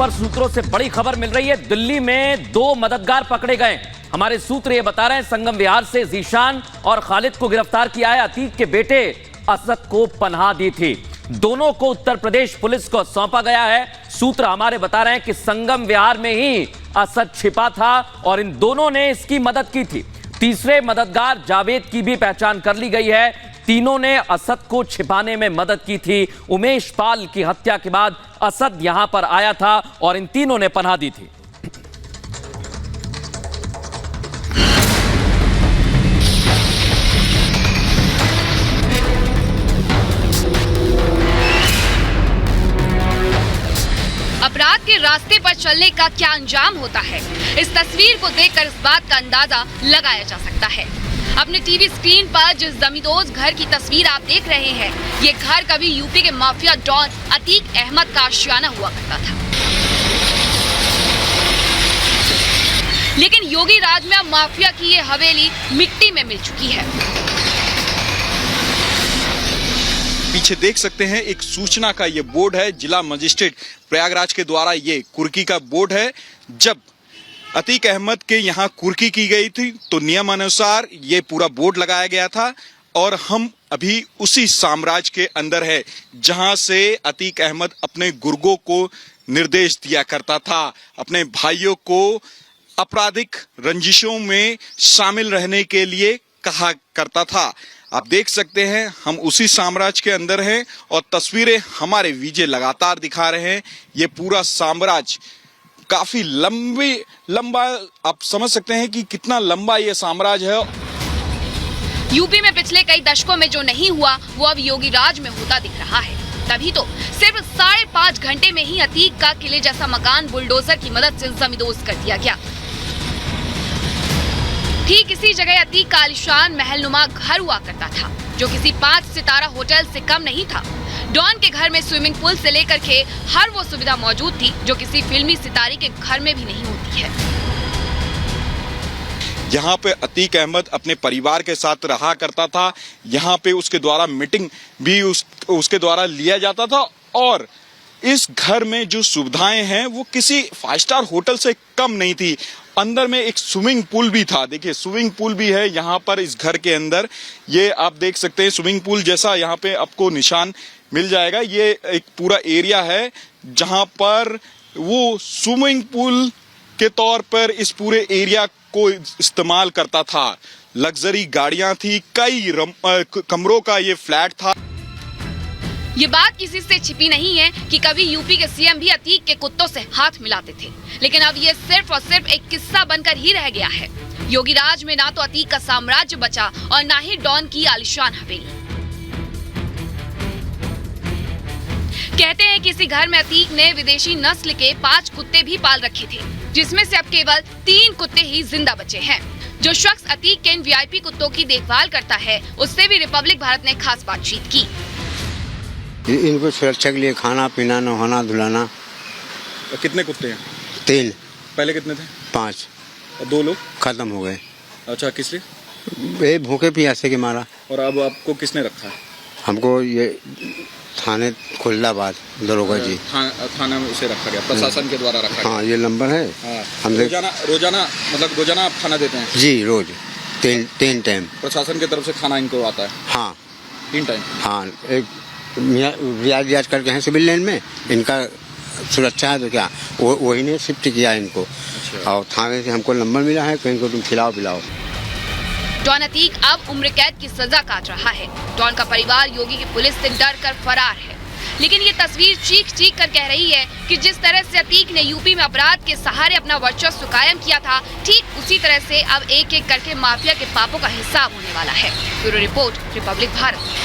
Super सूत्रों से बड़ी खबर मिल रही है। दिल्ली में 2 मददगार पकड़े गए। हमारे सूत्र ये बता रहे हैं संगम विहार से जीशान और खालिद को गिरफ्तार किया है। अतीक के बेटे असद को पनाह दी थी। दोनों को उत्तर प्रदेश पुलिस को सौंपा गया है। सूत्र हमारे बता रहे हैं कि संगम विहार में ही असद छिपा था और इन दोनों ने इसकी मदद की थी। तीसरे मददगार जावेद की भी पहचान कर ली गई है। तीनों ने असद को छिपाने में मदद की थी। उमेश पाल की हत्या के बाद असद यहां पर आया था और इन तीनों ने पनाह दी थी। अपराध के रास्ते पर चलने का क्या अंजाम होता है, इस तस्वीर को देखकर इस बात का अंदाजा लगाया जा सकता है। अपने टीवी स्क्रीन पर जिस जमींदोज घर की तस्वीर आप देख रहे हैं, ये घर कभी यूपी के माफिया डॉन अतीक अहमद का आशियाना हुआ करता था। लेकिन योगी राज में अब माफिया की ये हवेली मिट्टी में मिल चुकी है। पीछे देख सकते हैं एक सूचना का ये बोर्ड है। जिला मजिस्ट्रेट प्रयागराज के द्वारा ये कुर्की का बोर्ड है। जब अतीक अहमद के यहाँ कुर्की की गई थी तो नियमानुसार ये पूरा बोर्ड लगाया गया था और हम अभी उसी साम्राज्य के अंदर है जहां से अतीक अहमद अपने गुर्गों को निर्देश दिया करता था, अपने भाइयों को आपराधिक रंजिशों में शामिल रहने के लिए कहा करता था। आप देख सकते हैं हम उसी साम्राज्य के अंदर हैं और तस्वीरें हमारे वीजे लगातार दिखा रहे हैं। ये पूरा साम्राज्य काफी लंबा आप समझ सकते हैं कि कितना लंबा ये साम्राज्य है। यूपी में पिछले कई दशकों में जो नहीं हुआ वो अब योगी राज में होता दिख रहा है। तभी तो सिर्फ 5.5 घंटे में ही अतीक का किले जैसा मकान बुलडोजर की मदद से जमींदोज कर दिया गया। ठीक इसी जगह अतीक का आलीशान महलनुमा घर हुआ करता था जो किसी 5 सितारा होटल से कम नहीं था। डॉन के घर में स्विमिंग पूल से लेकर के हर वो सुविधा मौजूद थी जो किसी फिल्मी सितारे के घर में भी नहीं होती है। यहाँ पे अतीक अहमद अपने परिवार के साथ रहा करता था। यहाँ पे उसके द्वारा मीटिंग भी उसके द्वारा लिया जाता था और इस घर में जो सुविधाएं हैं वो किसी 5 स्टार होटल से कम नहीं थी। अंदर में एक स्विमिंग पूल भी था। देखिए स्विमिंग पूल भी है यहाँ पर इस घर के अंदर। ये आप देख सकते हैं स्विमिंग पूल जैसा यहाँ पे आपको निशान मिल जाएगा। ये एक पूरा एरिया है जहाँ पर वो स्विमिंग पूल के तौर पर इस पूरे एरिया को इस्तेमाल करता था। लग्जरी गाड़ियां थी, कई कमरों का ये फ्लैट था। ये बात किसी से छिपी नहीं है कि कभी यूपी के सीएम भी अतीक के कुत्तों से हाथ मिलाते थे, लेकिन अब ये सिर्फ और सिर्फ एक किस्सा बनकर ही रह गया है। योगी राज में ना तो अतीक का साम्राज्य बचा और ना ही डॉन की आलीशान हवेली। कहते हैं कि इसी घर में अतीक ने विदेशी नस्ल के 5 कुत्ते भी पाल रखे थे, जिसमें से अब केवल 3 कुत्ते ही जिंदा बचे हैं। जो शख्स अतीक के इन वीआईपी कुत्तों की देखभाल करता है उससे भी रिपब्लिक भारत ने खास बातचीत की। इनको सुरक्षा के लिए खाना पीना नहाना धुलाना। कितने कुत्ते हैं? 3। पहले कितने थे? 5 और 2 लोग खत्म हो गए। अच्छा, किस लिए? ये भूखे प्यासे के मारा। और अब आपको किसने रखा है? हमको ये थाने खुल्लाबाद दरोगा जी थाना में उसे रखा गया, प्रशासन के द्वारा रखा गया। हाँ ये नंबर है। हाँ। हम रोजाना मतलब रोजाना आप खाना देते हैं? जी रोज 3 टाइम प्रशासन की तरफ से खाना इनको आता है? हाँ 3 टाइम। हाँ एक रियाज करके हैं सिविल लाइन में। इनका सुरक्षा है तो क्या वही ने शिफ्ट किया इनको। अच्छा। और थाने से हमको नंबर मिला है कहीं को तुम खिलाओ पिलाओ। डॉन अतीक अब उम्र कैद की सजा काट रहा है। डॉन का परिवार योगी की पुलिस से डर कर फरार है, लेकिन ये तस्वीर चीख कर कह रही है कि जिस तरह से अतीक ने यूपी में अपराध के सहारे अपना वर्चस्व कायम किया था, ठीक उसी तरह से अब एक एक करके माफिया के पापों का हिसाब होने वाला है। Bureau report, Republic Bharat.